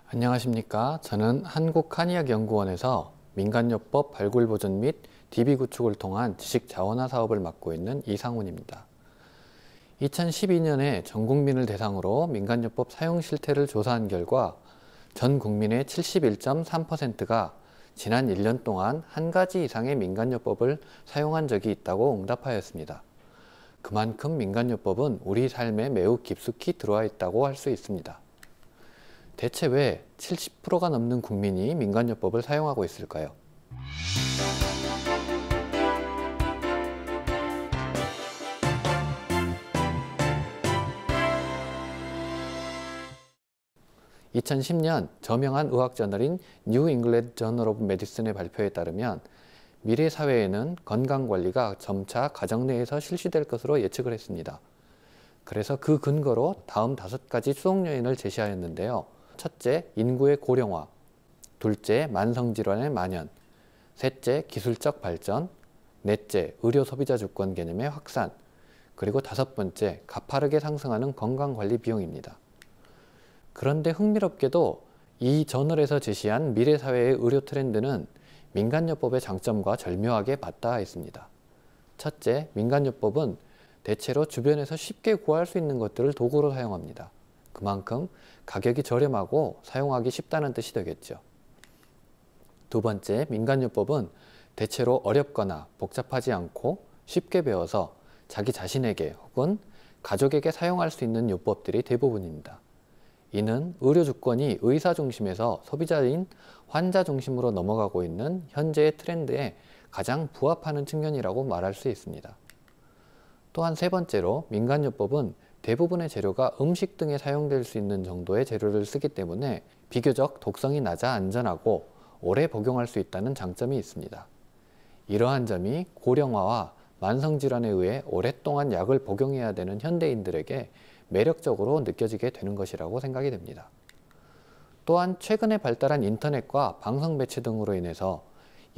안녕하십니까. 저는 한국한의학연구원에서 민간요법 발굴보존 및 DB 구축을 통한 지식자원화 사업을 맡고 있는 이상훈입니다. 2012년에 전 국민을 대상으로 민간요법 사용 실태를 조사한 결과 전 국민의 71.3%가 지난 1년 동안 한 가지 이상의 민간요법을 사용한 적이 있다고 응답하였습니다. 그만큼 민간요법은 우리 삶에 매우 깊숙이 들어와 있다고 할 수 있습니다. 대체 왜 70%가 넘는 국민이 민간요법을 사용하고 있을까요? (2010년) 저명한 의학저널인 뉴 잉글랜드 저널 오브 메디슨의 발표에 따르면 미래 사회에는 건강관리가 점차 가정 내에서 실시될 것으로 예측을 했습니다. 그래서 그 근거로 다음 5가지 추동 요인을 제시하였는데요. 첫째, 인구의 고령화. 둘째, 만성질환의 만연. 셋째, 기술적 발전. 넷째, 의료 소비자 주권 개념의 확산. 그리고 5번째, 가파르게 상승하는 건강관리 비용입니다. 그런데 흥미롭게도 이 저널에서 제시한 미래사회의 의료 트렌드는 민간요법의 장점과 절묘하게 맞닿아 있습니다. 첫째, 민간요법은 대체로 주변에서 쉽게 구할 수 있는 것들을 도구로 사용합니다. 그만큼 가격이 저렴하고 사용하기 쉽다는 뜻이 되겠죠. 두 번째, 민간요법은 대체로 어렵거나 복잡하지 않고 쉽게 배워서 자기 자신에게 혹은 가족에게 사용할 수 있는 요법들이 대부분입니다. 이는 의료 주권이 의사 중심에서 소비자인 환자 중심으로 넘어가고 있는 현재의 트렌드에 가장 부합하는 측면이라고 말할 수 있습니다. 또한 세 번째로 민간요법은 대부분의 재료가 음식 등에 사용될 수 있는 정도의 재료를 쓰기 때문에 비교적 독성이 낮아 안전하고 오래 복용할 수 있다는 장점이 있습니다. 이러한 점이 고령화와 만성질환에 의해 오랫동안 약을 복용해야 되는 현대인들에게 매력적으로 느껴지게 되는 것이라고 생각이 됩니다. 또한 최근에 발달한 인터넷과 방송 매체 등으로 인해서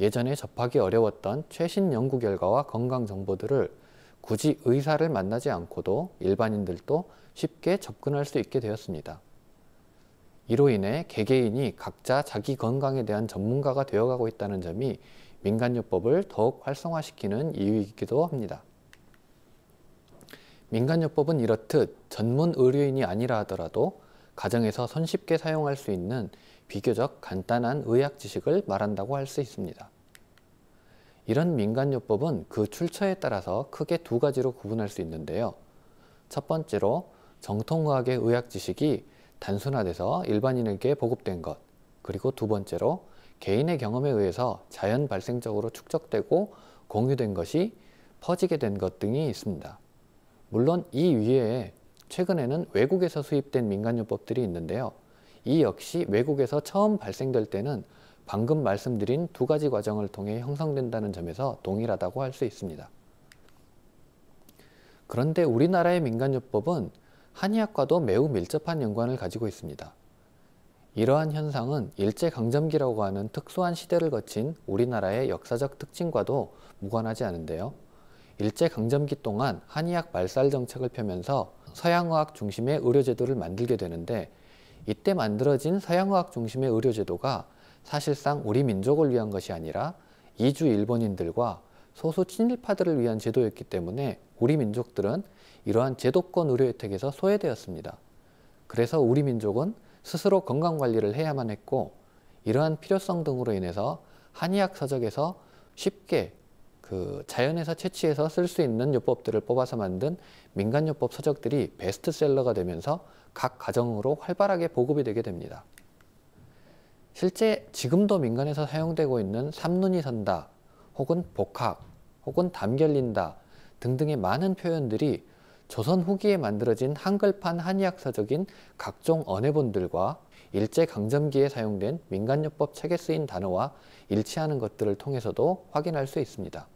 예전에 접하기 어려웠던 최신 연구 결과와 건강 정보들을 굳이 의사를 만나지 않고도 일반인들도 쉽게 접근할 수 있게 되었습니다. 이로 인해 개개인이 각자 자기 건강에 대한 전문가가 되어가고 있다는 점이 민간요법을 더욱 활성화시키는 이유이기도 합니다. 민간요법은 이렇듯 전문 의료인이 아니라 하더라도 가정에서 손쉽게 사용할 수 있는 비교적 간단한 의학 지식을 말한다고 할 수 있습니다. 이런 민간요법은 그 출처에 따라서 크게 2가지로 구분할 수 있는데요. 첫 번째로 정통의학의 의학 지식이 단순화돼서 일반인에게 보급된 것, 그리고 두 번째로 개인의 경험에 의해서 자연 발생적으로 축적되고 공유된 것이 퍼지게 된 것 등이 있습니다. 물론 이 위에 최근에는 외국에서 수입된 민간요법들이 있는데요. 이 역시 외국에서 처음 발생될 때는 방금 말씀드린 2가지 과정을 통해 형성된다는 점에서 동일하다고 할 수 있습니다. 그런데 우리나라의 민간요법은 한의학과도 매우 밀접한 연관을 가지고 있습니다. 이러한 현상은 일제강점기라고 하는 특수한 시대를 거친 우리나라의 역사적 특징과도 무관하지 않은데요. 일제강점기 동안 한의학 말살 정책을 펴면서 서양의학 중심의 의료제도를 만들게 되는데, 이때 만들어진 서양의학 중심의 의료제도가 사실상 우리 민족을 위한 것이 아니라 이주 일본인들과 소수 친일파들을 위한 제도였기 때문에 우리 민족들은 이러한 제도권 의료 혜택에서 소외되었습니다. 그래서 우리 민족은 스스로 건강관리를 해야만 했고, 이러한 필요성 등으로 인해서 한의학 서적에서 쉽게 자연에서 채취해서 쓸 수 있는 요법들을 뽑아서 만든 민간요법 서적들이 베스트셀러가 되면서 각 가정으로 활발하게 보급이 되게 됩니다. 실제 지금도 민간에서 사용되고 있는 삼눈이 선다, 혹은 복학, 혹은 담 결린다 등등의 많은 표현들이 조선 후기에 만들어진 한글판 한의학 서적인 각종 언해본들과 일제강점기에 사용된 민간요법 책에 쓰인 단어와 일치하는 것들을 통해서도 확인할 수 있습니다.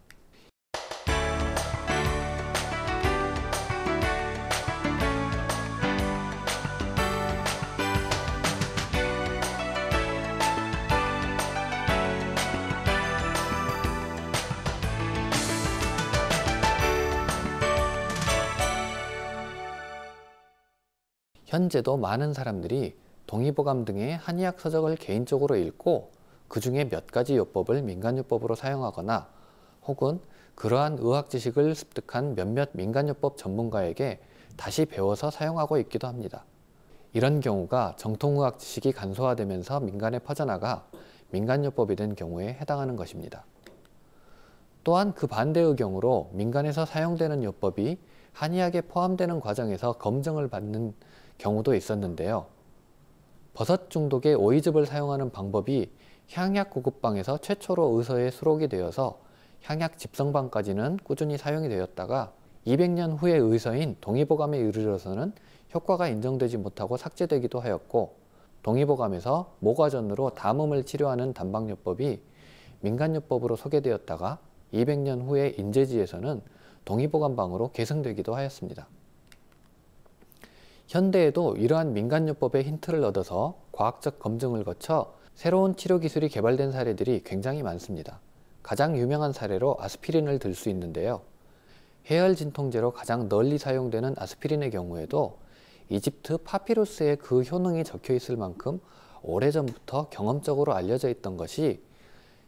현재도 많은 사람들이 동의보감 등의 한의학 서적을 개인적으로 읽고 그 중에 몇 가지 요법을 민간요법으로 사용하거나 혹은 그러한 의학 지식을 습득한 몇몇 민간요법 전문가에게 다시 배워서 사용하고 있기도 합니다. 이런 경우가 정통의학 지식이 간소화되면서 민간에 퍼져나가 민간요법이 된 경우에 해당하는 것입니다. 또한 그 반대의 경우로 민간에서 사용되는 요법이 한의학에 포함되는 과정에서 검증을 받는 경우도 있었는데요. 버섯 중독의 오이즙을 사용하는 방법이 향약구급방에서 최초로 의서에 수록이 되어서 향약 집성방까지는 꾸준히 사용이 되었다가 200년 후의 의서인 동의보감에 이르러서는 효과가 인정되지 못하고 삭제되기도 하였고, 동의보감에서 모과전으로 담음을 치료하는 단방요법이 민간요법으로 소개되었다가 200년 후의 인재지에서는 동의보감방으로 계승되기도 하였습니다. 현대에도 이러한 민간요법의 힌트를 얻어서 과학적 검증을 거쳐 새로운 치료기술이 개발된 사례들이 굉장히 많습니다. 가장 유명한 사례로 아스피린을 들 수 있는데요. 해열 진통제로 가장 널리 사용되는 아스피린의 경우에도 이집트 파피루스에 그 효능이 적혀 있을 만큼 오래전부터 경험적으로 알려져 있던 것이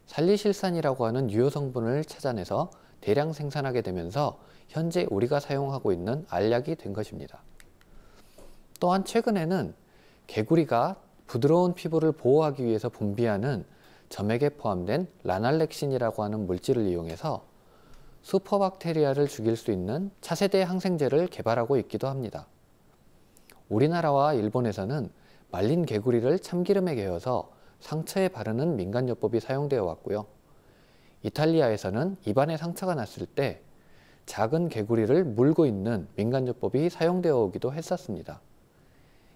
살리실산이라고 하는 유효 성분을 찾아내서 대량 생산하게 되면서 현재 우리가 사용하고 있는 알약이 된 것입니다. 또한 최근에는 개구리가 부드러운 피부를 보호하기 위해서 분비하는 점액에 포함된 라날렉신이라고 하는 물질을 이용해서 슈퍼박테리아를 죽일 수 있는 차세대 항생제를 개발하고 있기도 합니다. 우리나라와 일본에서는 말린 개구리를 참기름에 개어서 상처에 바르는 민간요법이 사용되어 왔고요. 이탈리아에서는 입안에 상처가 났을 때 작은 개구리를 물고 있는 민간요법이 사용되어 오기도 했었습니다.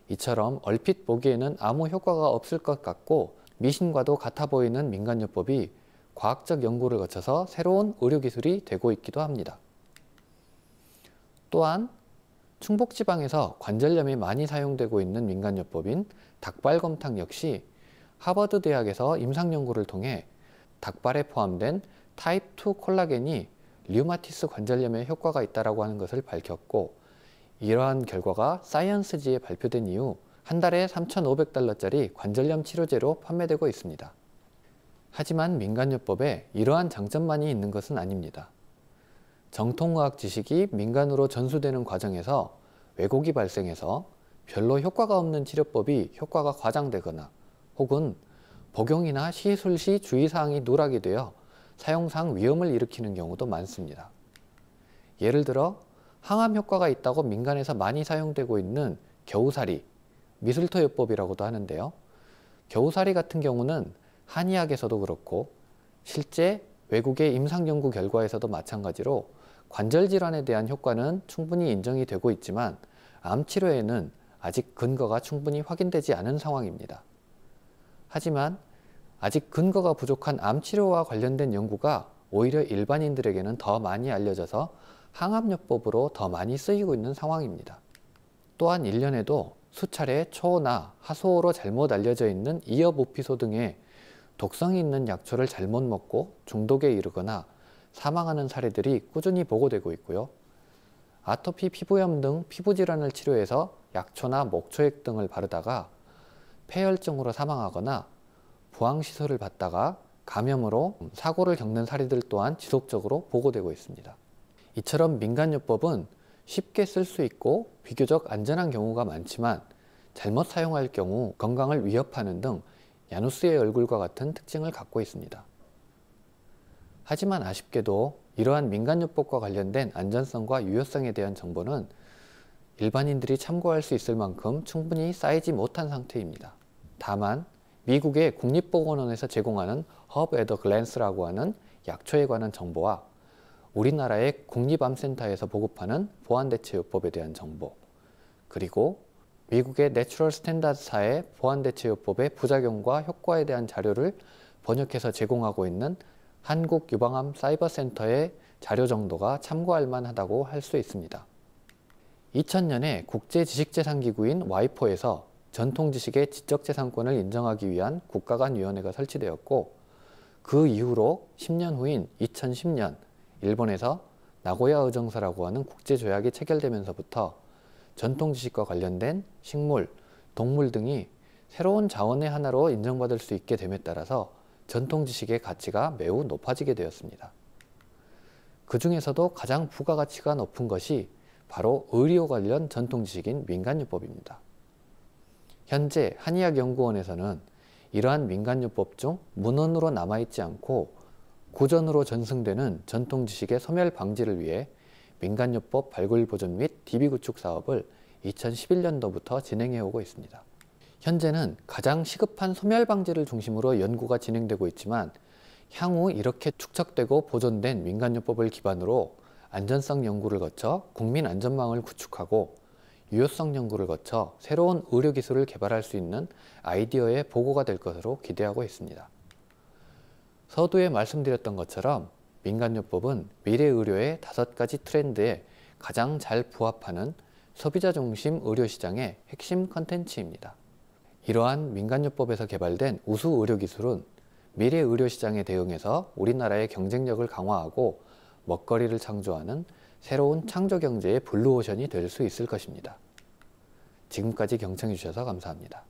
이처럼 얼핏 보기에는 아무 효과가 없을 것 같고 미신과도 같아 보이는 민간요법이 과학적 연구를 거쳐서 새로운 의료기술이 되고 있기도 합니다. 또한 충북지방에서 관절염이 많이 사용되고 있는 민간요법인 닭발곰탕 역시 하버드 대학에서 임상연구를 통해 닭발에 포함된 타입2 콜라겐이 류마티스 관절염에 효과가 있다고 하는 것을 밝혔고, 이러한 결과가 사이언스지에 발표된 이후 한 달에 3,500달러짜리 관절염 치료제로 판매되고 있습니다. 하지만 민간요법에 이러한 장점만이 있는 것은 아닙니다. 정통의학 지식이 민간으로 전수되는 과정에서 왜곡이 발생해서 별로 효과가 없는 치료법이 효과가 과장되거나 혹은 복용이나 시술 시 주의사항이 누락이 되어 사용상 위험을 일으키는 경우도 많습니다. 예를 들어 항암 효과가 있다고 민간에서 많이 사용되고 있는 겨우살이, 미술토요법이라고도 하는데요. 겨우살이 같은 경우는 한의학에서도 그렇고 실제 외국의 임상연구 결과에서도 마찬가지로 관절질환에 대한 효과는 충분히 인정이 되고 있지만 암치료에는 아직 근거가 충분히 확인되지 않은 상황입니다. 하지만 아직 근거가 부족한 암치료와 관련된 연구가 오히려 일반인들에게는 더 많이 알려져서 항암요법으로 더 많이 쓰이고 있는 상황입니다. 또한 1년에도 수차례 초나 하소로 잘못 알려져 있는 이어보피소 등의 독성이 있는 약초를 잘못 먹고 중독에 이르거나 사망하는 사례들이 꾸준히 보고되고 있고요. 아토피 피부염 등 피부질환을 치료해서 약초나 목초액 등을 바르다가 폐혈증으로 사망하거나 부항시술을 받다가 감염으로 사고를 겪는 사례들 또한 지속적으로 보고되고 있습니다. 이처럼 민간요법은 쉽게 쓸 수 있고 비교적 안전한 경우가 많지만 잘못 사용할 경우 건강을 위협하는 등 야누스의 얼굴과 같은 특징을 갖고 있습니다. 하지만 아쉽게도 이러한 민간요법과 관련된 안전성과 유효성에 대한 정보는 일반인들이 참고할 수 있을 만큼 충분히 쌓이지 못한 상태입니다. 다만 미국의 국립보건원에서 제공하는 Herb at a Glance라고 하는 약초에 관한 정보와 우리나라의 국립암센터에서 보급하는 보안대체요법에 대한 정보, 그리고 미국의 내추럴 스탠다드사의 보안대체요법의 부작용과 효과에 대한 자료를 번역해서 제공하고 있는 한국유방암사이버센터의 자료 정도가 참고할 만하다고 할 수 있습니다. 2000년에 국제지식재산기구인 와이포에서 전통지식의 지적재산권을 인정하기 위한 국가 간 위원회가 설치되었고, 그 이후로 10년 후인 2010년 일본에서 나고야 의정서라고 하는 국제조약이 체결되면서부터 전통지식과 관련된 식물, 동물 등이 새로운 자원의 하나로 인정받을 수 있게 됨에 따라서 전통 지식의 가치가 매우 높아지게 되었습니다. 그 중에서도 가장 부가가치가 높은 것이 바로 의료 관련 전통 지식인 민간요법입니다. 현재 한의학연구원에서는 이러한 민간요법 중 문헌으로 남아있지 않고 고전으로 전승되는 전통 지식의 소멸 방지를 위해 민간요법 발굴 보존 및 DB 구축 사업을 2011년도부터 진행해 오고 있습니다. 현재는 가장 시급한 소멸 방지를 중심으로 연구가 진행되고 있지만 향후 이렇게 축적되고 보존된 민간요법을 기반으로 안전성 연구를 거쳐 국민 안전망을 구축하고 유효성 연구를 거쳐 새로운 의료기술을 개발할 수 있는 아이디어의 보고가 될 것으로 기대하고 있습니다. 서두에 말씀드렸던 것처럼 민간요법은 미래 의료의 5가지 트렌드에 가장 잘 부합하는 소비자 중심 의료시장의 핵심 컨텐츠입니다. 이러한 민간요법에서 개발된 우수 의료기술은 미래 의료시장에 대응해서 우리나라의 경쟁력을 강화하고 먹거리를 창조하는 새로운 창조경제의 블루오션이 될 수 있을 것입니다. 지금까지 경청해 주셔서 감사합니다.